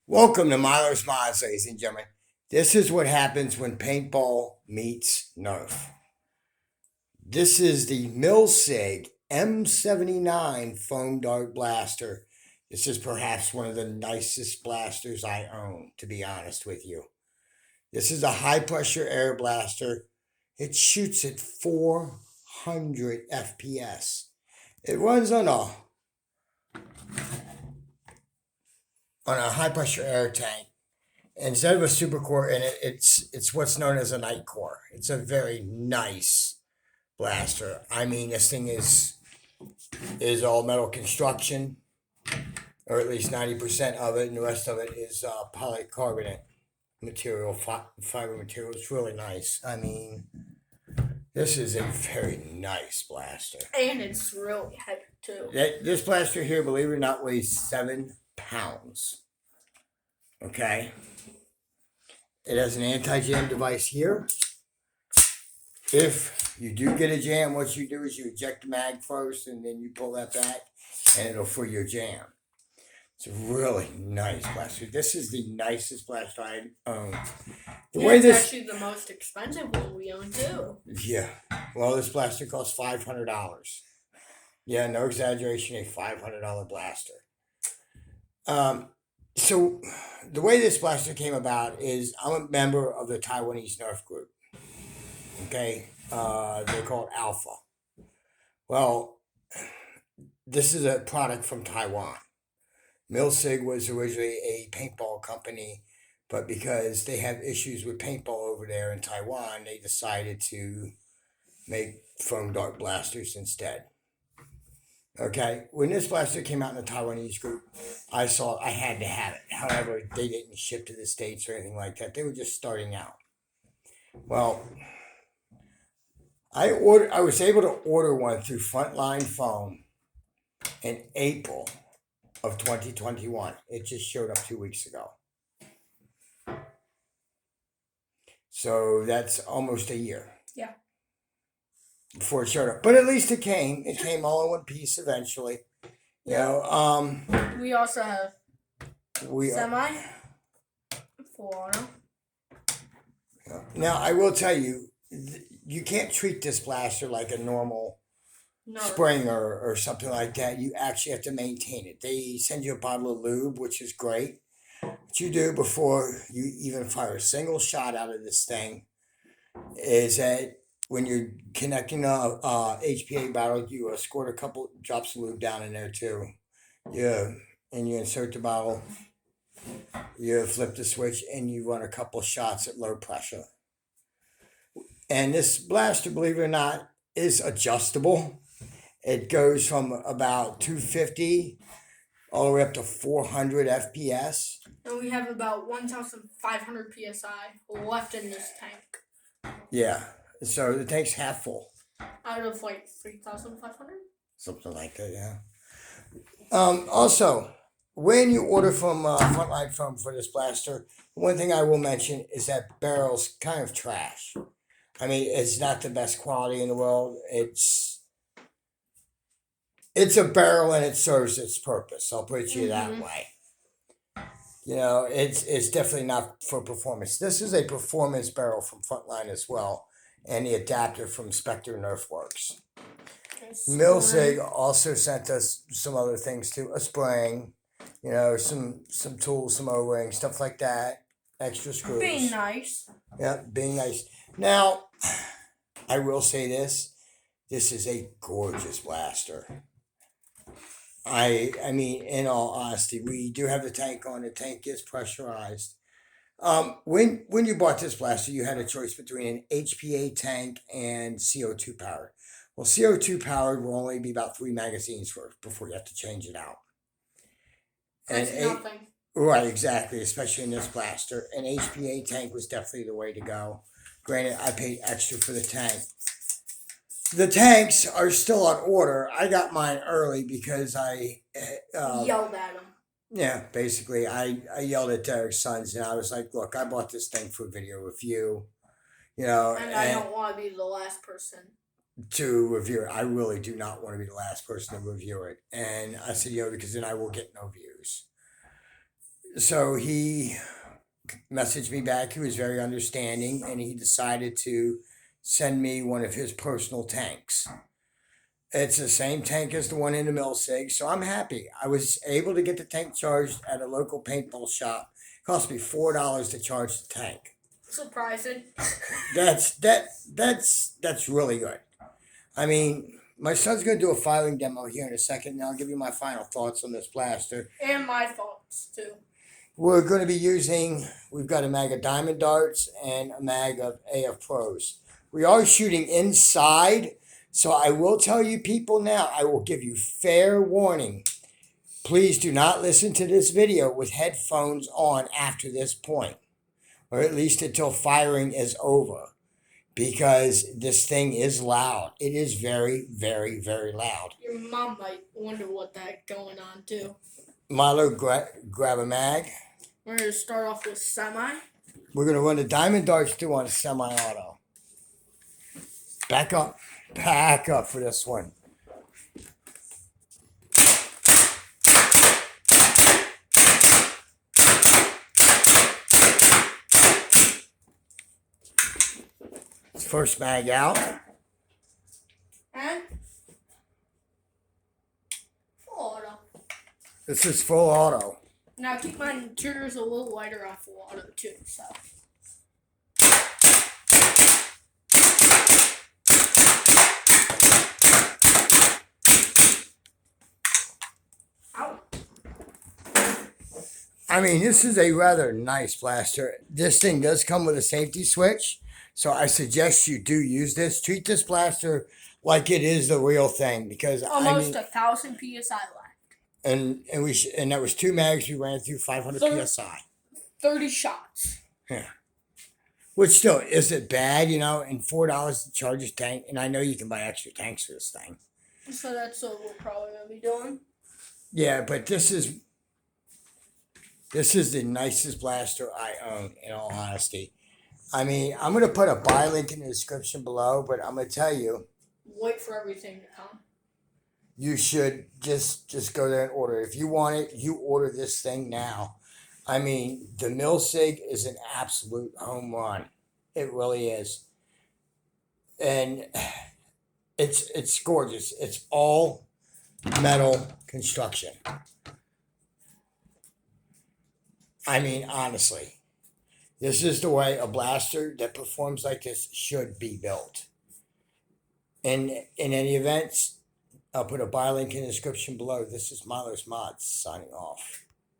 Welcome to Milo's Mods, ladies and gentlemen. This is what happens when paintball meets nerf. This is the milsig m79 foam dart blaster. This is perhaps one of the nicest blasters I own, to be honest with you. This is a high pressure air blaster. It shoots at 400 FPS. It runs on a high pressure air tank. Instead of a supercore in it, it's what's known as a night core. It's a very nice blaster. I mean, this thing is all metal construction, or at least 90% of it, and the rest of it is polycarbonate material, fiber material. It's really nice. I mean, this is a very nice blaster. And it's really heavy too. This blaster here, believe it or not, weighs 7 pounds. Okay. It has an anti-jam device here. If you do get a jam, what you do is you eject the mag first and then you pull that back and it'll free your jam. It's a really nice blaster. This is the nicest blaster I own. It's actually the most expensive one we own too. Yeah. Well, this blaster costs $500. Yeah, no exaggeration, a $500 blaster. So the way this blaster came about is I'm a member of the Taiwanese Nerf group. Okay, they're called Alpha. Well, this is a product from Taiwan. Milsig was originally a paintball company, but because they have issues with paintball over there in Taiwan, they decided to make foam dart blasters instead. Okay, when this blaster came out in the Taiwanese group, I saw I had to have it. However, they didn't ship to the States or anything like that. They were just starting out. Well, I was able to order one through Frontline Foam in April of 2021. It just showed up 2 weeks ago. So that's almost a year. Yeah. Before it showed up, but at least it came. It came all in one piece eventually. You know. We also have semi for. Now I will tell you, you can't treat this blaster like a normal spring or something like that. You actually have to maintain it. They send you a bottle of lube, which is great. What you do before you even fire a single shot out of this thing is that when you're connecting a HPA bottle, you squirt a couple drops of lube down in there too. Yeah, and you insert the bottle, you flip the switch, and you run a couple shots at low pressure. And this blaster, believe it or not, is adjustable. It goes from about 250 all the way up to 400 FPS. And we have about 1,500 PSI left in this tank. Yeah. So the tank's half full. Out of like 3,500? Something like that, yeah. Also, when you order from Frontline Foam for this blaster, one thing I will mention is that barrel's kind of trash. I mean, it's not the best quality in the world. It's a barrel and it serves its purpose. I'll put it to you that way. You know, it's definitely not for performance. This is a performance barrel from Frontline as well. And the adapter from Spectre Nerf Works. Milsig also sent us some other things too. A spring, you know, some tools, some O-rings, stuff like that. Extra screws. Being nice. Yeah, being nice. Now, I will say this. This is a gorgeous blaster. I mean, in all honesty, we do have the tank on. The tank is pressurized. When you bought this blaster, you had a choice between an HPA tank and CO2 powered. Well, CO2 powered will only be about 3 magazines before you have to change it out. That's nothing. Right, exactly, especially in this blaster. An HPA tank was definitely the way to go. Granted, I paid extra for the tank. The tanks are still on order. I got mine early because I yelled at them. Yeah, basically, I yelled at Derek's sons, and I was like, look, I bought this thing for video review, you know. And I don't want to be the last person to review it. I really do not want to be the last person to review it. And I said, because then I will get no views. So he messaged me back. He was very understanding, and he decided to send me one of his personal tanks. It's the same tank as the one in the milsig, so I'm happy. I was able to get the tank charged at a local paintball shop. It cost me $4 to charge the tank. Surprising. That's really good. I mean, my son's going to do a filing demo here in a second, and I'll give you my final thoughts on this blaster. And my thoughts, too. We're going to be we've got a mag of Diamond Darts and a mag of AF Pros. We are shooting inside, so I will tell you people now, I will give you fair warning. Please do not listen to this video with headphones on after this point, or at least until firing is over, because this thing is loud. It is very, very, very loud. Your mom might wonder what that's going on, too. Milo, grab a mag. We're going to start off with semi. We're going to run the Diamond Darts through on a semi-auto. Back up for this one. First mag out. And full auto. This is full auto. Now keep my triggers a little lighter on full auto too, so. Ow. I mean, this is a rather nice blaster. This thing does come with a safety switch, so I suggest you do use this. Treat this blaster like it is the real thing, because almost 1,000 PSI left. And that was 2 mags. We ran through 500 PSI. 30 shots. Yeah. Which still isn't bad, and $4 to charge a tank. And I know you can buy extra tanks for this thing. So that's what we're probably going to be doing. Yeah, but this is the nicest blaster I own, in all honesty. I mean, I'm going to put a buy link in the description below, but I'm going to tell you. Wait for everything to come. You should just go there and order it. If you want it, you order this thing now. I mean, the milsig is an absolute home run. It really is. And it's gorgeous. It's all metal construction. I mean, honestly, this is the way a blaster that performs like this should be built. And in any events, I'll put a buy link in the description below. This is Milo's Mods signing off.